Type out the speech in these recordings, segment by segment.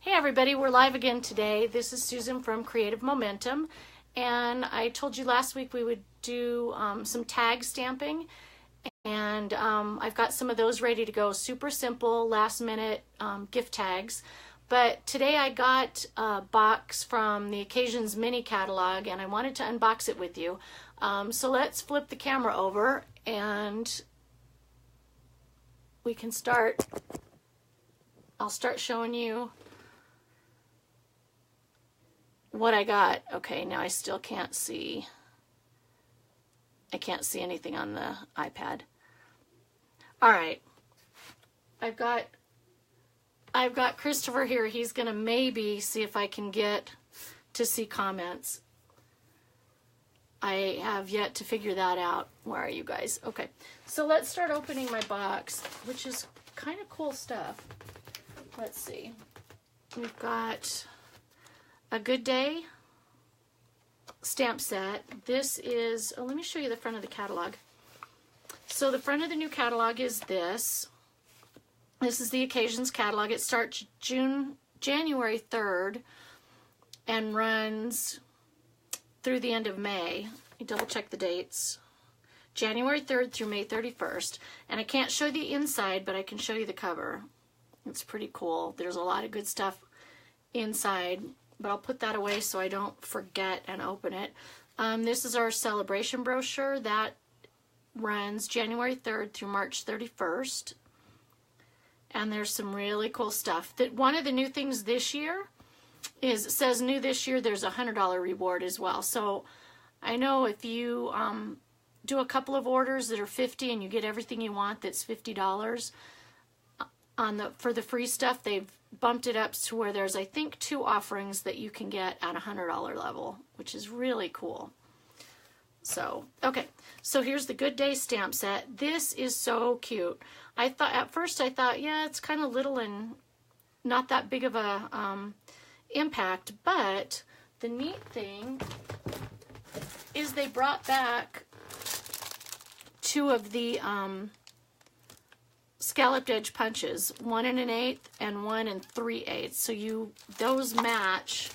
Hey everybody, we're live again today. This is Susan from Creative Momentum, and I told you last week we would do some tag stamping, and I've got some of those ready to go. Super simple, last minute gift tags. But today I got a box from the Occasions mini catalog, and I wanted to unbox it with you. So let's flip the camera over and we can start. I'll start showing you what I got. Okay, now I still can't see. I can't see anything on the iPad. All right. I've got Christopher here. He's going to maybe see if I can get to see comments. I have yet to figure that out. Where are you guys? Okay. So let's start opening my box, which is kind of cool stuff. Let's see. We've got a Good Day stamp set. This is, let me show you the front of the catalog. So the front of the new catalog is this. This is the Occasions catalog. It starts January 3rd and runs through the end of May. You double check the dates. January 3rd through May 31st. And I can't show the inside, but I can show you the cover. It's pretty cool. There's a lot of good stuff inside, but I'll put that away so I don't forget and open it. This is our celebration brochure that runs January 3rd through March 31st. And there's some really cool stuff. One of the new things this year is, it says new this year, there's a $100 reward as well. So I know if you do a couple of orders that are $50 and you get everything you want that's $50 for the free stuff, they've bumped it up to where there's, I think, 2 offerings that you can get at a $100 level, which is really cool. So, okay, so here's the Good Day stamp set. This is so cute. At first I thought, yeah, it's kind of little and not that big of a impact, but the neat thing is they brought back 2 of the scalloped edge punches, 1 1/8 and 1 3/8. So those match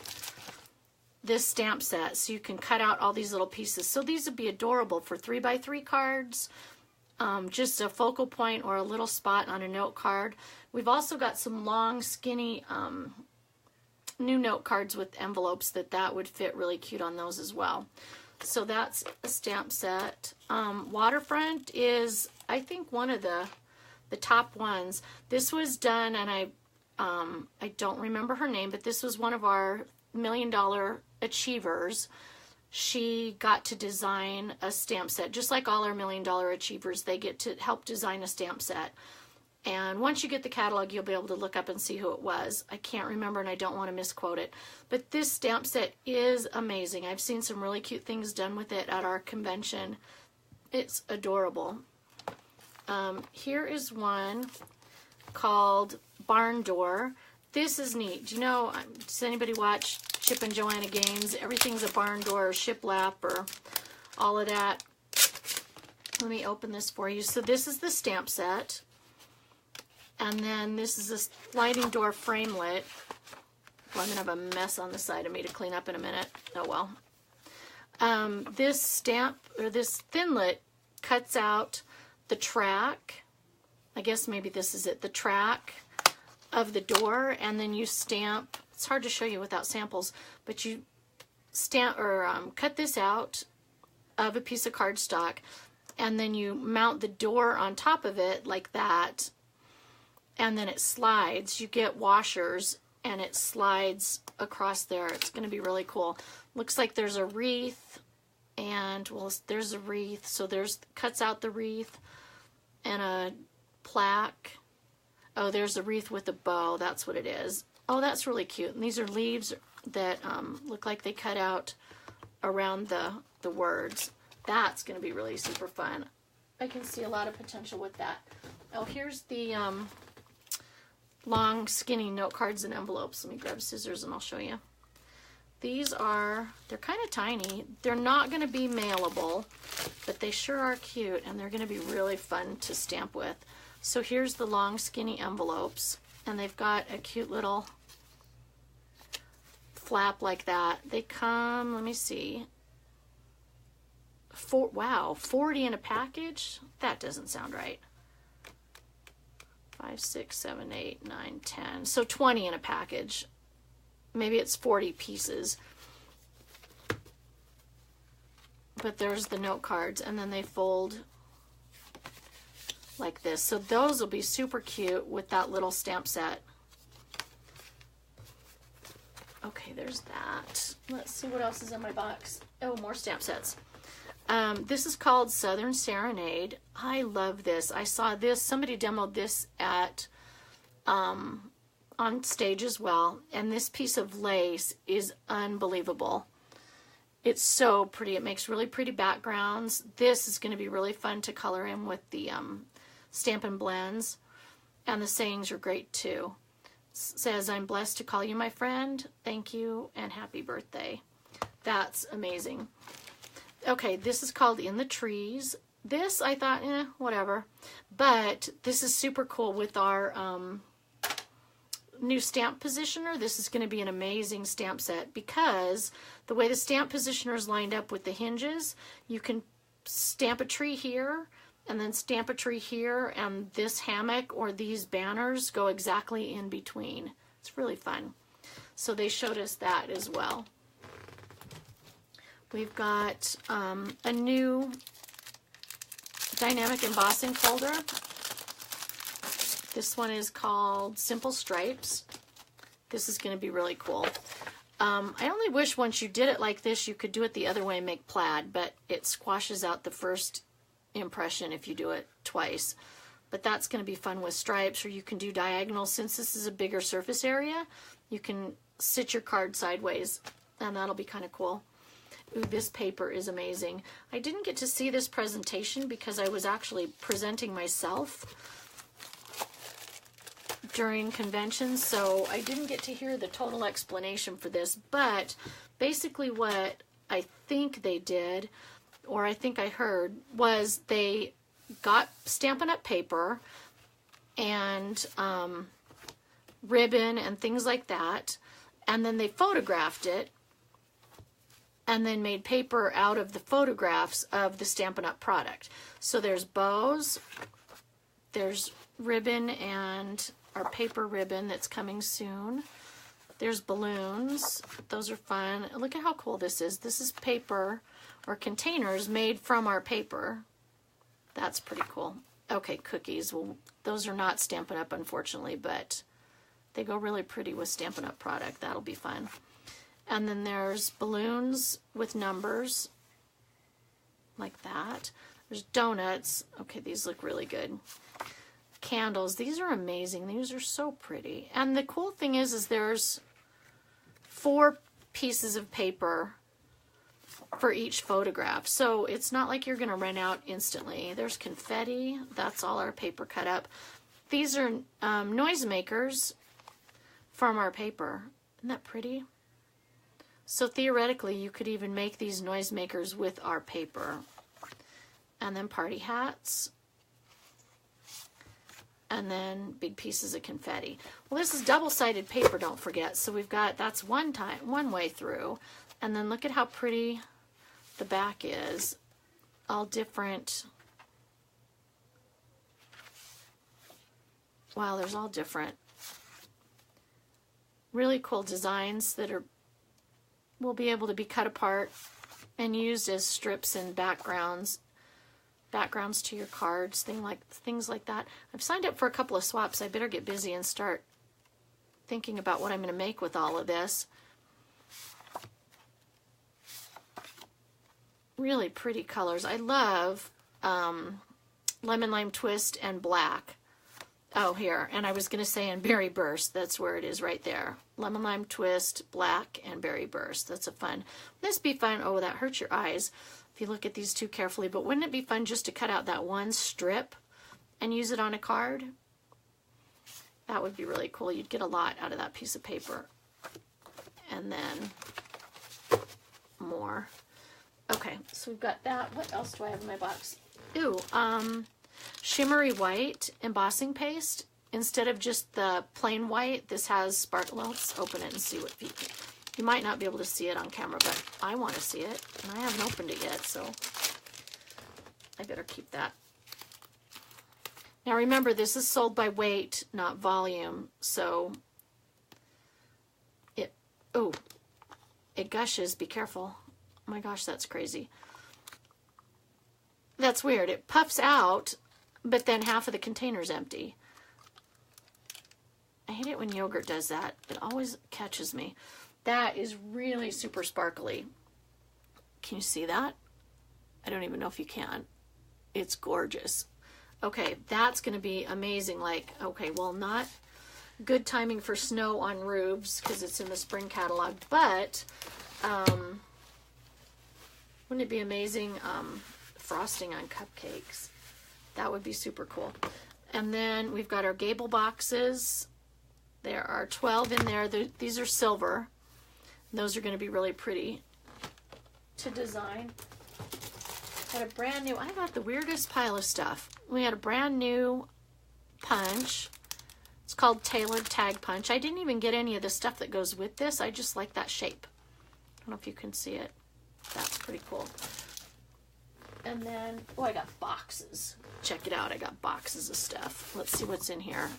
this stamp set, so you can cut out all these little pieces. So these would be adorable for 3x3 cards, just a focal point or a little spot on a note card. We've also got some long, skinny new note cards with envelopes that would fit really cute on those as well. So that's a stamp set. Waterfront is, I think, one of the top ones. This was done, and I don't remember her name, but this was one of our $1 Million Achievers. She got to design a stamp set. Just like all our $1 Million Achievers, they get to help design a stamp set. And once you get the catalog, you'll be able to look up and see who it was. I can't remember, and I don't want to misquote it. But this stamp set is amazing. I've seen some really cute things done with it at our convention. It's adorable. Here is one called Barn Door. This is neat. Do you know, does anybody watch Chip and Joanna Gaines? Everything's a barn door or shiplap or all of that. Let me open this for you. So this is the stamp set. And then this is a sliding door framelit. Well, I'm going to have a mess on the side of me to clean up in a minute. Oh well. This stamp, or this Thinlit, cuts out the track. I guess maybe this is it. The track of the door, and then you stamp. It's hard to show you without samples, but you stamp or cut this out of a piece of cardstock, and then you mount the door on top of it like that, and then it slides. You get washers, and it slides across there. It's going to be really cool. Looks like there's a wreath, and well, there's a wreath, so cuts out the wreath and a plaque. Oh, there's a wreath with a bow. That's what it is. Oh, that's really cute. And these are leaves that look like they cut out around the words. That's going to be really super fun. I can see a lot of potential with that. Oh, here's the long, skinny note cards and envelopes. Let me grab scissors and I'll show you. They're kind of tiny. They're not going to be mailable, but they sure are cute, and they're going to be really fun to stamp with. So here's the long, skinny envelopes, and they've got a cute little flap like that. They come, let me see. Wow, 40 in a package? That doesn't sound right. 5, 6, 7, 8, 9, 10. So 20 in a package. Maybe it's 40 pieces. But there's the note cards, and then they fold like this. So those will be super cute with that little stamp set. Okay, there's that. Let's see what else is in my box. Oh, more stamp sets. This is called Southern Serenade. I love this. I saw this. Somebody demoed this at on stage as well. And this piece of lace is unbelievable. It's so pretty. It makes really pretty backgrounds. This is going to be really fun to color in with the Stampin' Blends. And the sayings are great too. Says, I'm blessed to call you my friend. Thank you and happy birthday. That's amazing. Okay, this is called In the Trees. This, I thought, whatever. But this is super cool with our new stamp positioner. This is going to be an amazing stamp set because the way the stamp positioner is lined up with the hinges, you can stamp a tree here and then stamp a tree here, and this hammock or these banners go exactly in between. It's really fun. So they showed us that as well. We've got a new dynamic embossing folder. This one is called Simple Stripes. This is going to be really cool. I only wish once you did it like this, you could do it the other way and make plaid, but it squashes out the first impression if you do it twice. But that's going to be fun with stripes, or you can do diagonal. Since this is a bigger surface area, you can sit your card sideways, and that'll be kind of cool. Ooh, this paper is amazing. I didn't get to see this presentation because I was actually presenting myself during convention, so I didn't get to hear the total explanation for this, but basically what I think they did, or I think I heard, was they got Stampin' Up! Paper and ribbon and things like that, and then they photographed it and then made paper out of the photographs of the Stampin' Up! Product. So there's bows, there's ribbon and our paper ribbon that's coming soon. There's balloons. Those are fun. Look at how cool this is. This is paper or containers made from our paper. That's pretty cool. Okay, cookies. Well, those are not Stampin' Up! Unfortunately, but they go really pretty with Stampin' Up! Product. That'll be fun. And then there's balloons with numbers like that. There's donuts. Okay, these look really good. Candles. These are amazing. These are so pretty. And the cool thing is there's 4 pieces of paper for each photograph. So it's not like you're going to run out instantly. There's confetti. That's all our paper cut up. These are noisemakers from our paper. Isn't that pretty? So theoretically, you could even make these noisemakers with our paper. And then party hats. And then big pieces of confetti. Well, this is double-sided paper, don't forget. So we've got, that's one way through. And then look at how pretty the back is. All different. Wow, there's all different. Really cool designs that will be able to be cut apart and used as strips and backgrounds to your cards, things like that. I've signed up for a couple of swaps. I better get busy and start thinking about what I'm going to make with all of this. Really pretty colors. I love Lemon Lime Twist and black. Oh, here. And I was going to say in Berry Burst. That's where it is right there. Lemon Lime Twist, black, and Berry Burst. That's a fun. This be fun. Oh, that hurts your eyes if you look at these too carefully. But wouldn't it be fun just to cut out that one strip and use it on a card? That would be really cool. You'd get a lot out of that piece of paper. And then more. Okay, so we've got that. What else do I have in my box? Ooh, shimmery white embossing paste. Instead of just the plain white, this has sparkle. Well, let's open it and see what You might not be able to see it on camera, but I want to see it, and I haven't opened it yet, so I better keep that. Now remember, this is sold by weight, not volume, so it gushes. Be careful. Oh my gosh, that's crazy. That's weird. It puffs out, but then half of the container is empty. I hate it when yogurt does that. It always catches me. That is really super sparkly. Can you see that? I don't even know if you can. It's gorgeous. Okay, that's going to be amazing. Like, okay, well, not good timing for snow on roofs because it's in the spring catalog, but wouldn't it be amazing frosting on cupcakes? That would be super cool. And then we've got our gable boxes. There are 12 in there. These are silver. Those are going to be really pretty to design. Got a brand new, I got the weirdest pile of stuff. We had a brand new punch. It's called Tailored Tag Punch. I didn't even get any of the stuff that goes with this. I just like that shape. I don't know if you can see it. That's pretty cool. And then, oh, I got boxes. Check it out. I got boxes of stuff. Let's see what's in here.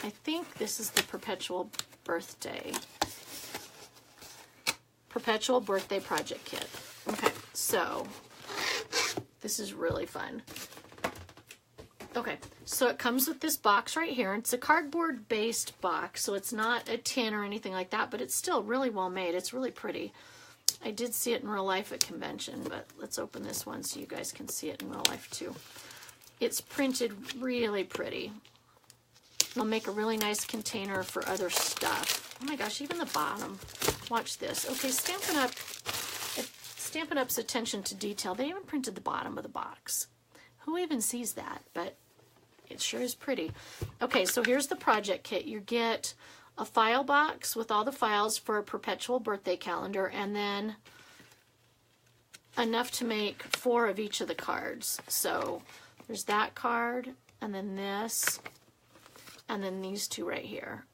I think this is the Perpetual Birthday Project Kit. Okay, so this is really fun. Okay, so it comes with this box right here. It's a cardboard based box, so it's not a tin or anything like that, but it's still really well made. It's really pretty. I did see it in real life at convention, but let's open this one so you guys can see it in real life too. It's printed really pretty. It'll make a really nice container for other stuff. Oh my gosh, even the bottom. Watch this. Okay, Stampin' Up's attention to detail. They even printed the bottom of the box. Who even sees that? But it sure is pretty. Okay, so here's the project kit. You get a file box with all the files for a perpetual birthday calendar, and then enough to make 4 of each of the cards. So there's that card, and then this, and then these 2 right here.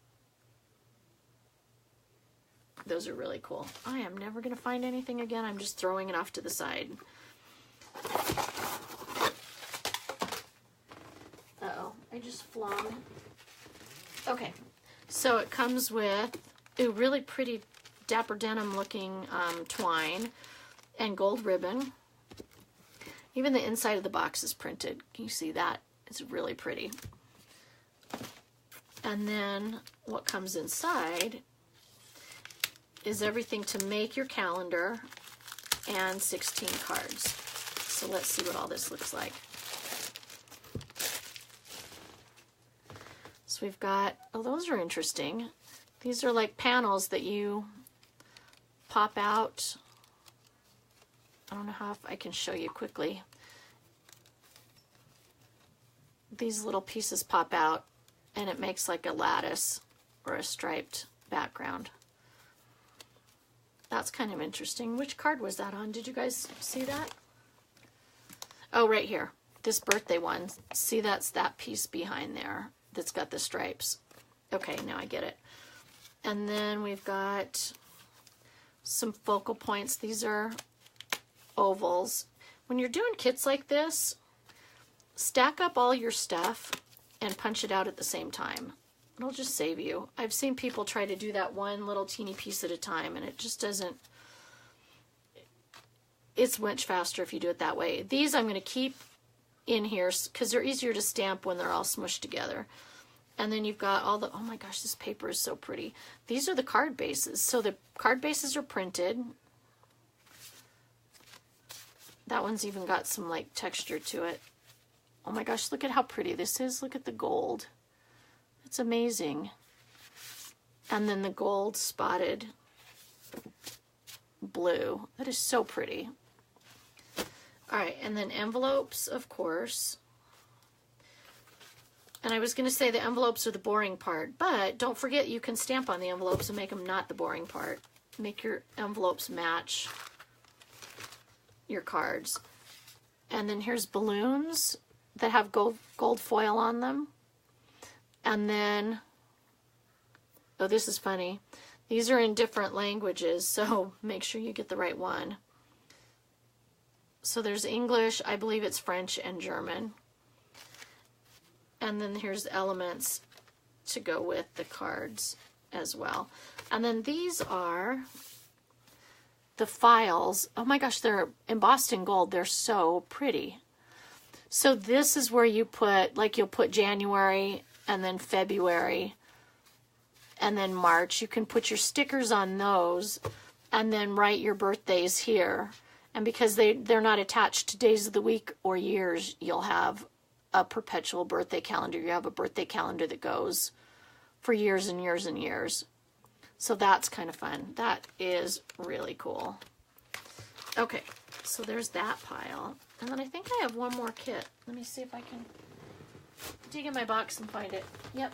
Those are really cool. I am never going to find anything again. I'm just throwing it off to the side. Uh-oh, I just flung. Okay, so it comes with a really pretty Dapper Denim looking twine and gold ribbon. Even the inside of the box is printed. Can you see that? It's really pretty. And then what comes inside is everything to make your calendar and 16 cards. So let's see what all this looks like. So we've got, oh, those are interesting. These are like panels that you pop out. I don't know how I can show you quickly. These little pieces pop out and it makes like a lattice or a striped background. That's kind of interesting. Which card was that on? Did you guys see that? Oh, right here. This birthday one. See, that's that piece behind there that's got the stripes. Okay, now I get it. And then we've got some focal points. These are ovals. When you're doing kits like this, stack up all your stuff and punch it out at the same time. It'll just save you. I've seen people try to do that one little teeny piece at a time, and it just doesn't, it's much faster if you do it that way. These I'm going to keep in here because they're easier to stamp when they're all smushed together. And then you've got all the, oh my gosh, this paper is so pretty. These are the card bases. So the card bases are printed. That one's even got some like texture to it. Oh my gosh, look at how pretty this is. Look at the gold. It's amazing. And then the gold spotted blue. That is so pretty. All right, and then envelopes, of course. And I was going to say the envelopes are the boring part, but don't forget you can stamp on the envelopes and make them not the boring part. Make your envelopes match your cards. And then here's balloons that have gold foil on them. And then, Oh, this is funny. These are in different languages, so make sure you get the right one. So there's English, I believe it's French and German. And then here's elements to go with the cards as well. And then these are the files. Oh my gosh, they're embossed in gold. They're so pretty. So this is where you put, like you'll put January and then February and then March. You can put your stickers on those and then write your birthdays here. And because they're not attached to days of the week or years, you'll have a perpetual birthday calendar. You have a birthday calendar that goes for years and years and years. So that's kind of fun. That is really cool. Okay, so there's that pile. And then I think I have one more kit. Let me see if I can dig in my box and find it. Yep.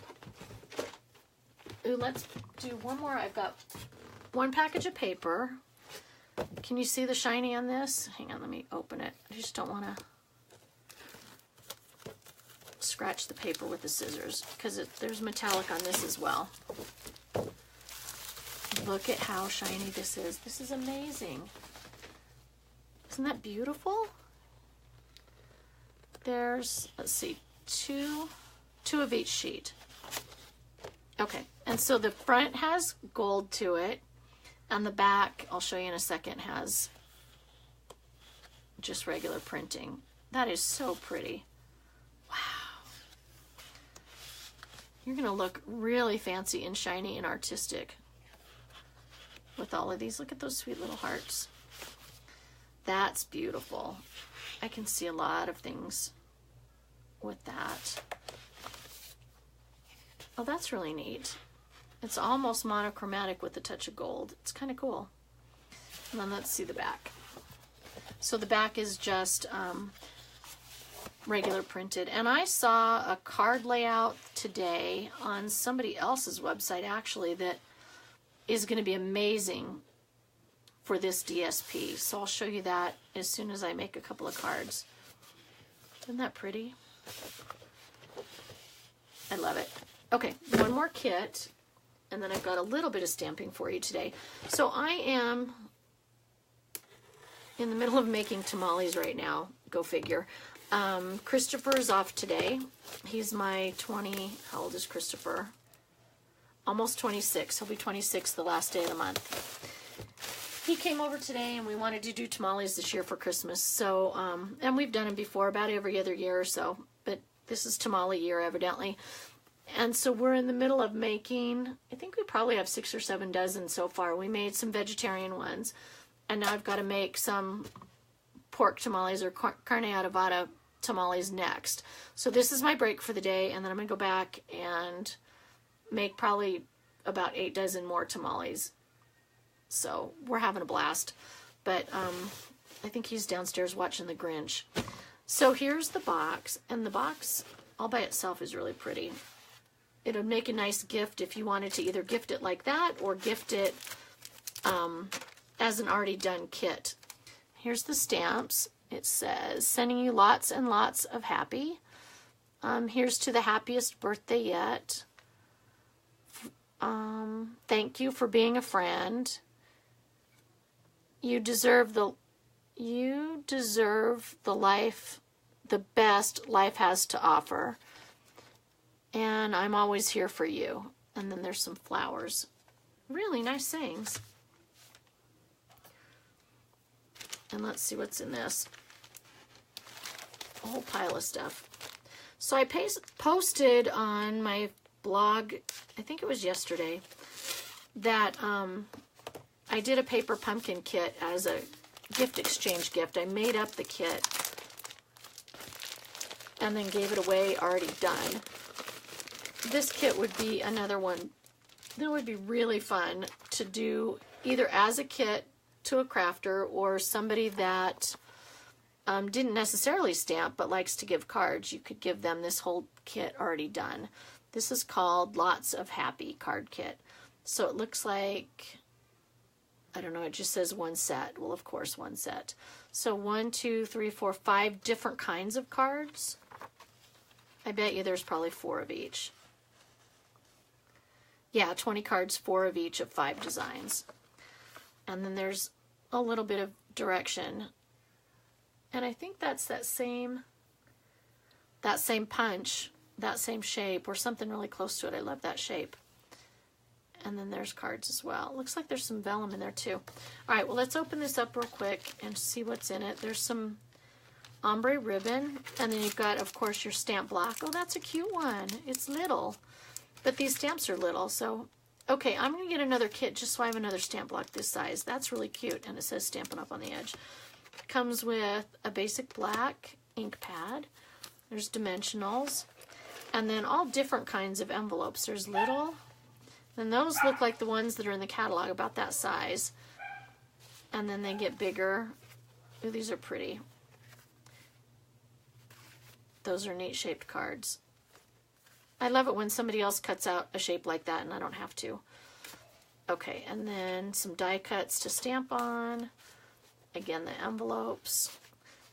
Ooh, let's do one more. I've got one package of paper. Can you see the shiny on this? Hang on, let me open it. I just don't want to scratch the paper with the scissors because there's metallic on this as well. Look at how shiny this is. This is amazing. Isn't that beautiful? There's, let's see, two of each sheet. Okay, and so the front has gold to it, and the back, I'll show you in a second, has just regular printing. That is so pretty. Wow. You're gonna look really fancy and shiny and artistic with all of these. Look at those sweet little hearts. That's beautiful. I can see a lot of things with that. Oh, that's really neat. It's almost monochromatic with a touch of gold. It's kind of cool. And then let's see the back. So the back is just regular printed. And I saw a card layout today on somebody else's website, actually, that is going to be amazing for this DSP. So I'll show you that as soon as I make a couple of cards. Isn't that pretty? I love it. Okay, one more kit, and then I've got a little bit of stamping for you today. So I am in the middle of making tamales right now. Go figure. Christopher's off today. He's my how old is Christopher? Almost 26. He'll be 26 the last day of the month. He came over today and we wanted to do tamales this year for Christmas. So, and we've done them before about every other year or so, but this is tamale year evidently. And so we're in the middle of making, I think we probably have 6 or 7 dozen so far. We made some vegetarian ones, and now I've got to make some pork tamales or carne adobada tamales next. So this is my break for the day, and then I'm going to go back and make probably about 8 dozen more tamales. So we're having a blast. But I think he's downstairs watching The Grinch. So here's the box, and the box all by itself is really pretty. It'll make a nice gift if you wanted to either gift it like that or gift it as an already done kit. Here's the stamps. It says, sending you lots and lots of happy. Here's to the happiest birthday yet. Thank you for being a friend. You deserve the life, the best life has to offer. And I'm always here for you. And then there's some flowers. Really nice sayings. And let's see what's in this. A whole pile of stuff. So I posted on my blog, I think it was yesterday, that I did a paper pumpkin kit as a gift exchange gift. I made up the kit and then gave it away already done. This kit would be another one that would be really fun to do either as a kit to a crafter or somebody that didn't necessarily stamp but likes to give cards. You could give them this whole kit already done. This is called Lots of Happy Card Kit. So it looks like, I don't know, it just says one set. Well, of course, one set. So 1, 2, 3, 4, 5 different kinds of cards. I bet you there's probably 4 of each. Yeah, 20 cards, 4 of each of 5 designs. And then there's a little bit of direction. And I think that's that same punch, that same shape, or something really close to it. I love that shape. And then there's cards as well. It looks like there's some vellum in there too. All right, well, let's open this up real quick and see what's in it. There's some ombre ribbon, and then you've got, of course, your stamp block. Oh, that's a cute one. It's little, but these stamps are little. So, okay, I'm going to get another kit just so I have another stamp block this size. That's really cute, and it says Stampin' Up! On the edge. It comes with a basic black ink pad. There's dimensionals, and then all different kinds of envelopes. There's little. And those look like the ones that are in the catalog, about that size. And then they get bigger. Ooh, these are pretty. Those are neat shaped cards. I love it when somebody else cuts out a shape like that and I don't have to. Okay, and then some die cuts to stamp on. Again, the envelopes.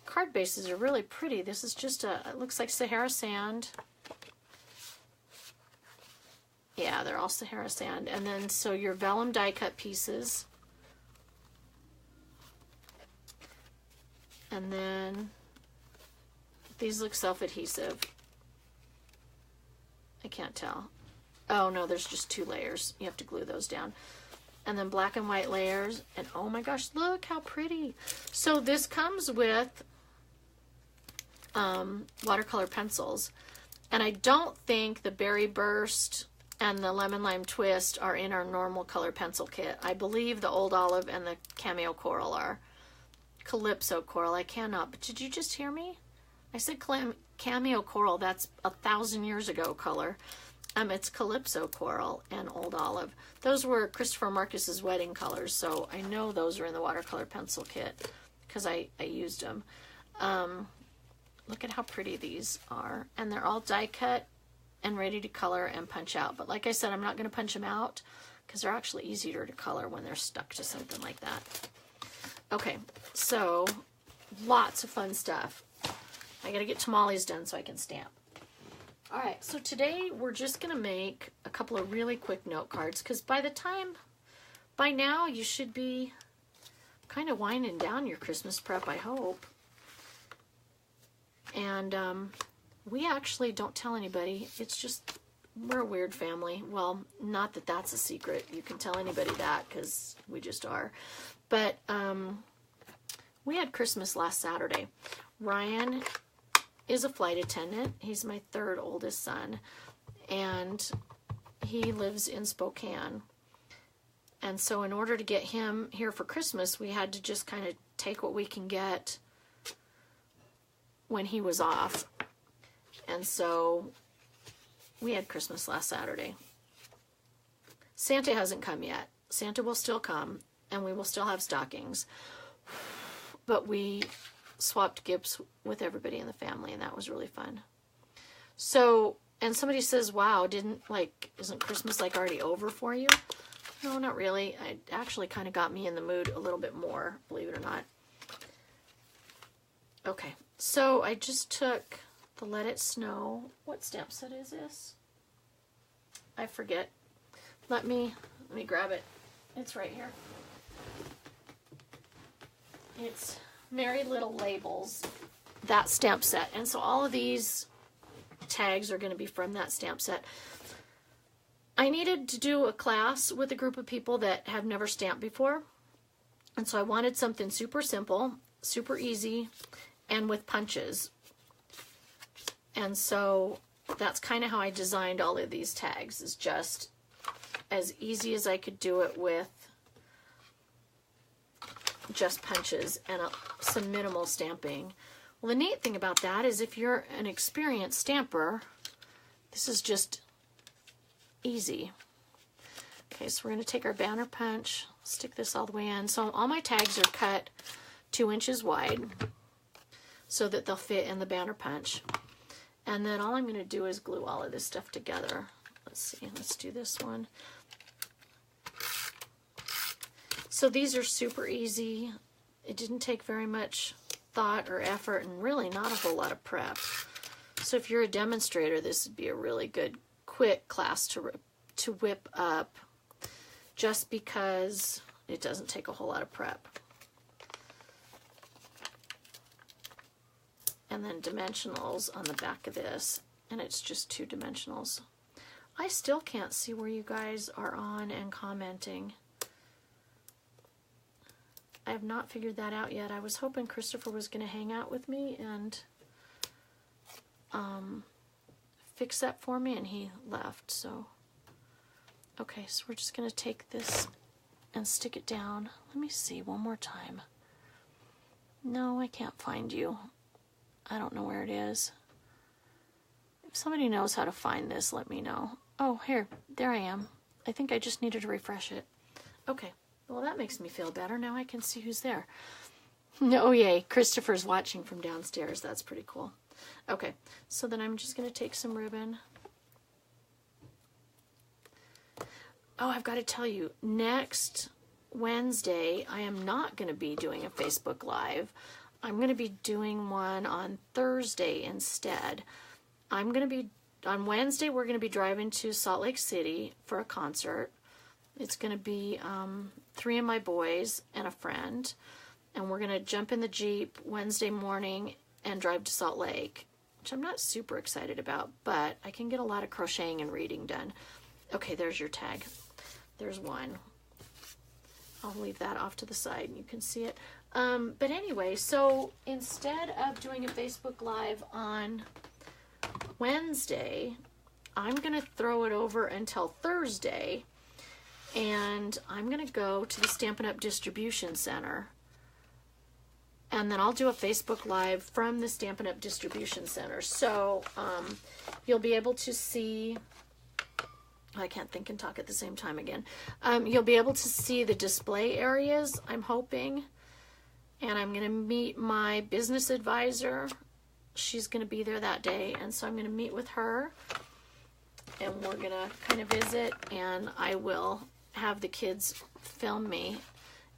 Card bases are really pretty. This is just it looks like Sahara sand. Yeah, they're all Sahara sand. And then, so your vellum die cut pieces. And then, these look self-adhesive. I can't tell. Oh, no, there's just 2 layers. You have to glue those down. And then black and white layers. And oh my gosh, look how pretty. So this comes with watercolor pencils. And I don't think the Berry Burst and the Lemon Lime Twist are in our normal color pencil kit. I believe the Old Olive and the Cameo Coral are. Calypso Coral, I cannot. But did you just hear me? I said Cameo Coral, that's 1,000 years ago color. It's Calypso Coral and Old Olive. Those were Christopher Marcus's wedding colors, so I know those are in the watercolor pencil kit because I used them. Look at how pretty these are. And they're all die cut and ready to color and punch out. But like I said, I'm not going to punch them out because they're actually easier to color when they're stuck to something like that. Okay, so lots of fun stuff. I got to get tamales done so I can stamp. All right, so today we're just going to make a couple of really quick note cards because by now you should be kind of winding down your Christmas prep, I hope. And we actually don't tell anybody. It's just, we're a weird family. Well, not that that's a secret. You can tell anybody that because we just are. But we had Christmas last Saturday. Ryan is a flight attendant. He's my 3rd oldest son. And he lives in Spokane. And so in order to get him here for Christmas, we had to just kind of take what we can get when he was off. And so we had Christmas last Saturday. Santa hasn't come yet. Santa will still come, and we will still have stockings. But we swapped gifts with everybody in the family, and that was really fun. So, and somebody says, wow, isn't Christmas like already over for you? No, not really. It actually kind of got me in the mood a little bit more, believe it or not. Okay, so I just took the Let It Snow. What stamp set is this? I forget. Let me grab it. It's right here. It's Merry Little Labels, that stamp set. And so all of these tags are going to be from that stamp set. I needed to do a class with a group of people that have never stamped before. And so I wanted something super simple, super easy, and with punches. And so that's kind of how I designed all of these tags, is just as easy as I could do it with just punches and some minimal stamping. Well, the neat thing about that is if you're an experienced stamper, this is just easy. Okay, so we're going to take our banner punch, stick this all the way in. So all my tags are cut 2 inches wide so that they'll fit in the banner punch. And then all I'm going to do is glue all of this stuff together. Let's see, let's do this one. So these are super easy. It didn't take very much thought or effort and really not a whole lot of prep. So if you're a demonstrator, this would be a really good, quick class to whip up just because it doesn't take a whole lot of prep. And then dimensionals on the back of this, and it's just 2 dimensionals. I still can't see where you guys are on and commenting. I have not figured that out yet. I was hoping Christopher was going to hang out with me and fix that for me, and he left. So, okay, so we're just going to take this and stick it down. Let me see one more time. No, I can't find you. I don't know where it is. If somebody knows how to find this, let me know. Oh, here, there I am. I think I just needed to refresh it. Okay, well that makes me feel better. Now I can see who's there. Oh yay, Christopher's watching from downstairs. That's pretty cool. Okay, so then I'm just going to take some ribbon. Oh, I've got to tell you, next Wednesday, I am not going to be doing a Facebook Live. I'm going to be doing one on Thursday instead. On Wednesday, we're going to be driving to Salt Lake City for a concert. It's going to be 3 of my boys and a friend. And we're going to jump in the Jeep Wednesday morning and drive to Salt Lake, which I'm not super excited about, but I can get a lot of crocheting and reading done. Okay, there's your tag. There's one. I'll leave that off to the side and you can see it. But anyway, so instead of doing a Facebook Live on Wednesday, I'm going to throw it over until Thursday, and I'm going to go to the Stampin' Up! Distribution Center, and then I'll do a Facebook Live from the Stampin' Up! Distribution Center. So you'll be able to see, I can't think and talk at the same time again. You'll be able to see the display areas, I'm hoping. And I'm going to meet my business advisor. She's going to be there that day. And so I'm going to meet with her. And we're going to kind of visit. And I will have the kids film me.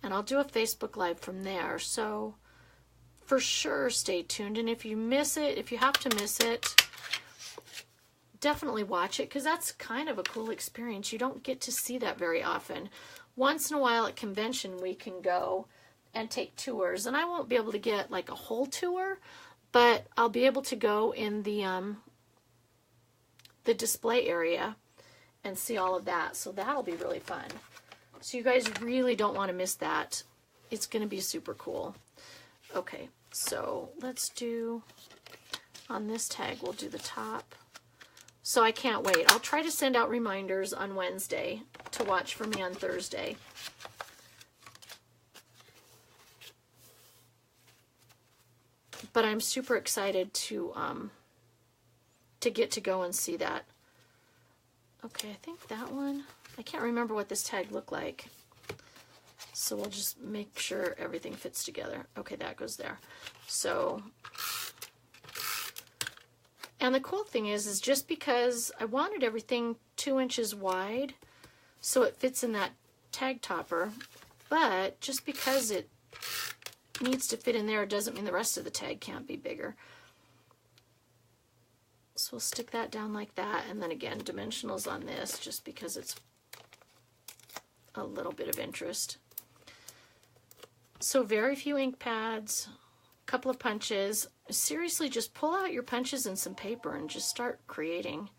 And I'll do a Facebook Live from there. So for sure, stay tuned. And if you miss it, if you have to miss it, definitely watch it. Because that's kind of a cool experience. You don't get to see that very often. Once in a while at convention, we can go and take tours, and I won't be able to get like a whole tour, but I'll be able to go in the display area and see all of that, so that'll be really fun. So you guys really don't want to miss that. It's going to be super cool. Okay, so let's do, on this tag, we'll do the top. So I can't wait. I'll try to send out reminders on Wednesday to watch for me on Thursday. But I'm super excited to get to go and see that. Okay, I think that one, I can't remember what this tag looked like. So we'll just make sure everything fits together. Okay, that goes there. So, and the cool thing is just because I wanted everything 2 inches wide, so it fits in that tag topper, but just because it needs to fit in there doesn't mean the rest of the tag can't be bigger. So we'll stick that down like that, and then again dimensionals on this just because it's a little bit of interest. So very few ink pads, a couple of punches. Seriously, just pull out your punches and some paper and just start creating.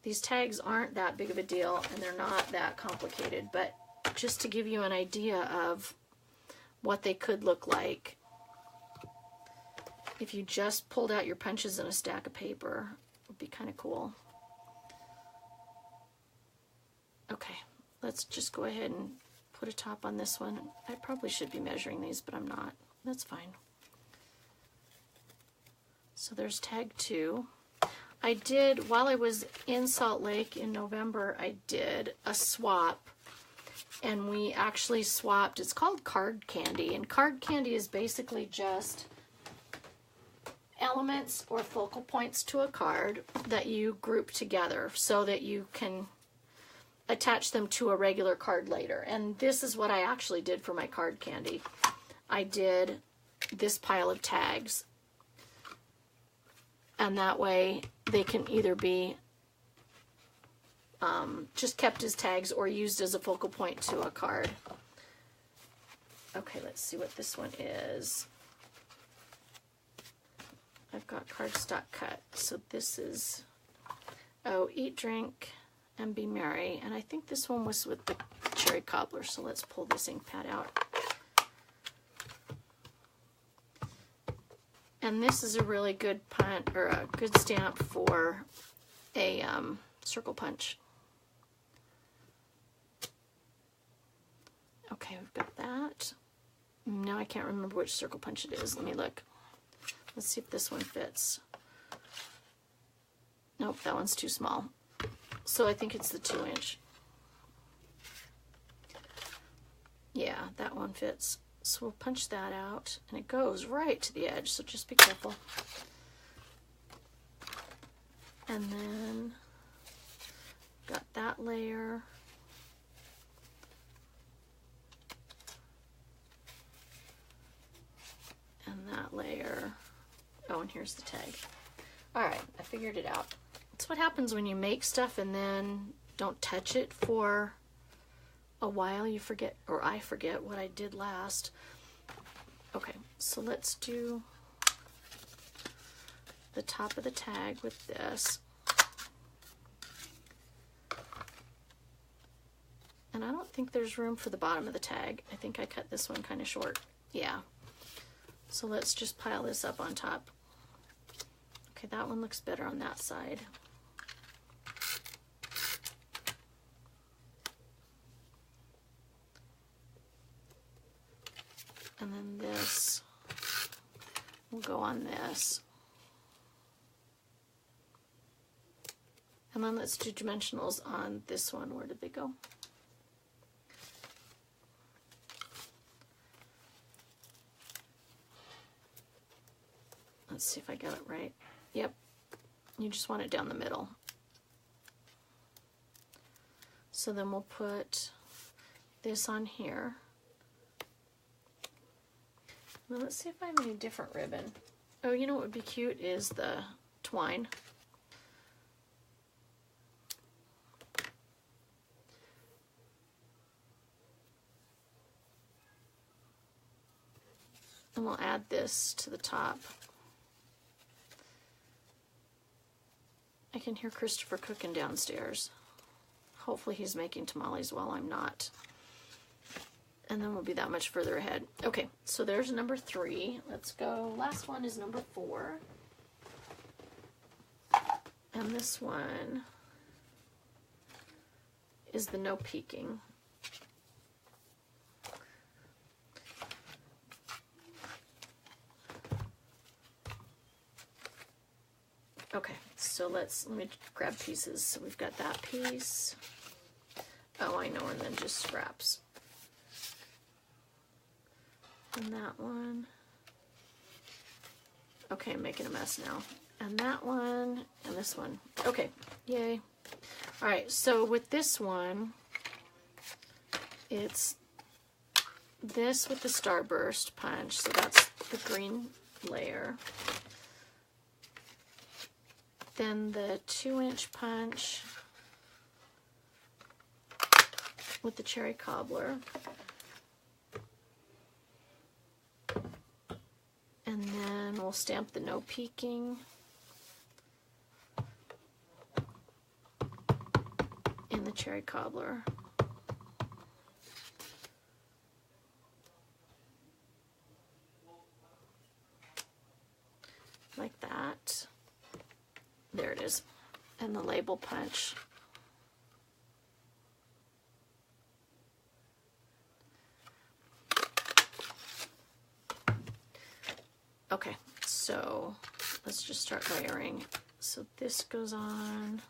These tags aren't that big of a deal and they're not that complicated, but just to give you an idea of what they could look like if you just pulled out your punches in a stack of paper. It would be kind of cool. Okay, let's just go ahead and put a top on this one. I probably should be measuring these, but I'm not. That's fine. So there's tag 2. I did, while I was in Salt Lake in November, I did a swap. And we actually swapped, it's called card candy, and card candy is basically just elements or focal points to a card that you group together so that you can attach them to a regular card later. And this is what I actually did for my card candy. I did this pile of tags, and that way they can either be just kept as tags or used as a focal point to a card. Okay, let's see what this one is. I've got cardstock cut. So this is, oh, Eat, Drink, and Be Merry. And I think this one was with the cherry cobbler. So let's pull this ink pad out. And this is a really good punch, or a good stamp for a circle punch. Okay, we've got that. Now I can't remember which circle punch it is. Let me look. Let's see if this one fits. Nope, that one's too small. So I think it's the 2-inch. Yeah, that one fits. So we'll punch that out, and it goes right to the edge, so just be careful. And then got that layer. And that layer. Oh, and here's the tag. All right, I figured it out. That's what happens when you make stuff and then don't touch it for a while. You forget, or I forget what I did last. Okay, so let's do the top of the tag with this. And I don't think there's room for the bottom of the tag. I think I cut this one kind of short. Yeah. So let's just pile this up on top. Okay, that one looks better on that side. And then this will go on this. And then let's do dimensionals on this one. Where did they go? Let's see if I got it right. Yep. You just want it down the middle. So then we'll put this on here. Now let's see if I have any different ribbon. Oh, you know what would be cute is the twine. And we'll add this to the top. I can hear Christopher cooking downstairs. Hopefully he's making tamales while I'm not. And then we'll be that much further ahead. Okay, so there's number 3. Let's go. Last one is number 4. And this one is the no peeking. Okay, so let me grab pieces. So we've got that piece. Oh, I know, and then just scraps. And that one. Okay, I'm making a mess now. And that one, and this one. Okay, yay. All right, so with this one, it's this with the starburst punch. So that's the green layer. Then the 2-inch punch with the cherry cobbler. And then we'll stamp the no peeking in the cherry cobbler. Like that. There it is. And the label punch. Okay, so let's just start layering. So this goes on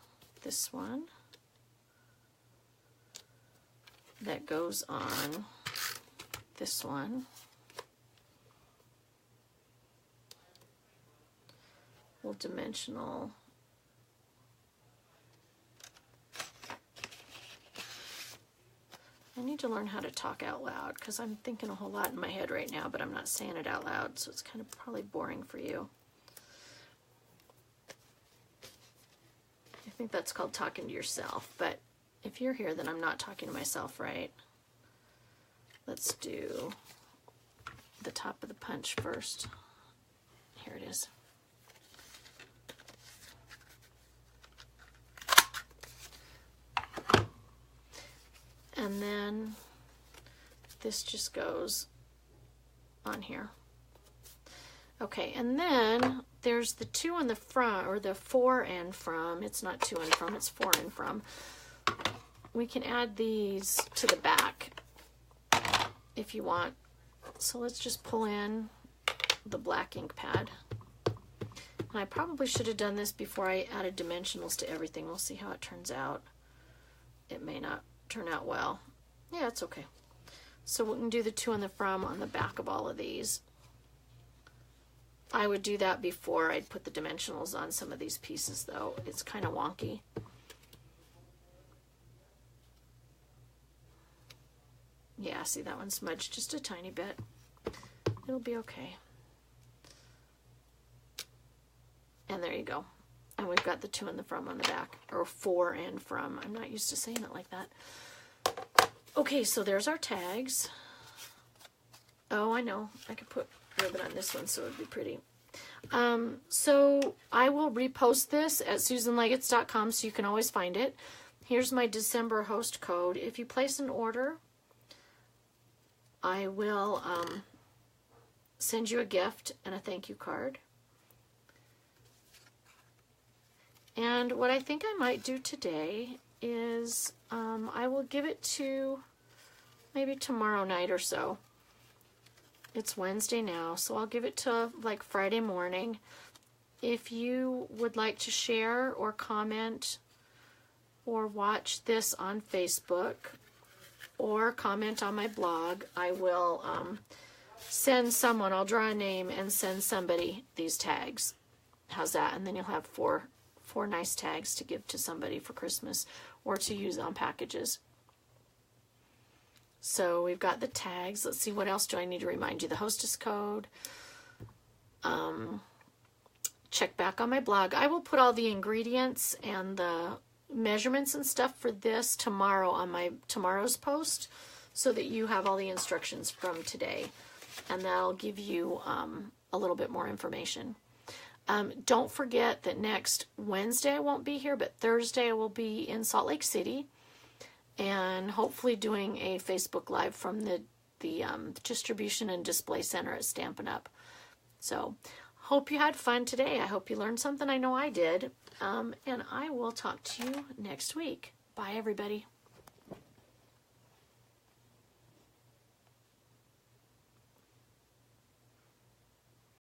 this one. That goes on this one. We'll dimensional. I need to learn how to talk out loud because I'm thinking a whole lot in my head right now, but I'm not saying it out loud, so it's kind of probably boring for you. I think that's called talking to yourself, but if you're here, then I'm not talking to myself, right? Let's do the top of the punch first. Here it is. And then this just goes on here. Okay, and then there's the to and the from, or the for and from. It's not to and from, it's for and from. We can add these to the back if you want. So let's just pull in the black ink pad. And I probably should have done this before I added dimensionals to everything. We'll see how it turns out. It may not turn out well. Yeah, it's okay. So we can do the to and the from on the back of all of these. I would do that before I'd put the dimensionals on some of these pieces, though. It's kind of wonky. Yeah, see, that one smudged just a tiny bit. It'll be okay. And there you go. And we've got the to and the from on the back, or for and from. I'm not used to saying it like that. Okay, so there's our tags. Oh, I know. I could put ribbon on this one so it would be pretty. So I will repost this at SusanLeggets.com so you can always find it. Here's my December host code. If you place an order, I will send you a gift and a thank you card. And what I think I might do today is I will give it to maybe tomorrow night or so. It's Wednesday now, so I'll give it to like Friday morning. If you would like to share or comment or watch this on Facebook or comment on my blog, I will send someone, I'll draw a name and send somebody these tags. How's that? And then you'll have four nice tags to give to somebody for Christmas or to use on packages. So we've got the tags. Let's see, what else do I need to remind you? The hostess code. Check back on my blog. I will put all the ingredients and the measurements and stuff for this tomorrow on my tomorrow's post so that you have all the instructions from today. And that'll give you a little bit more information. Don't forget that next Wednesday I won't be here, but Thursday I will be in Salt Lake City and hopefully doing a Facebook Live from the distribution and display center at Stampin' Up. So hope you had fun today. I hope you learned something. I know I did. And I will talk to you next week. Bye, everybody.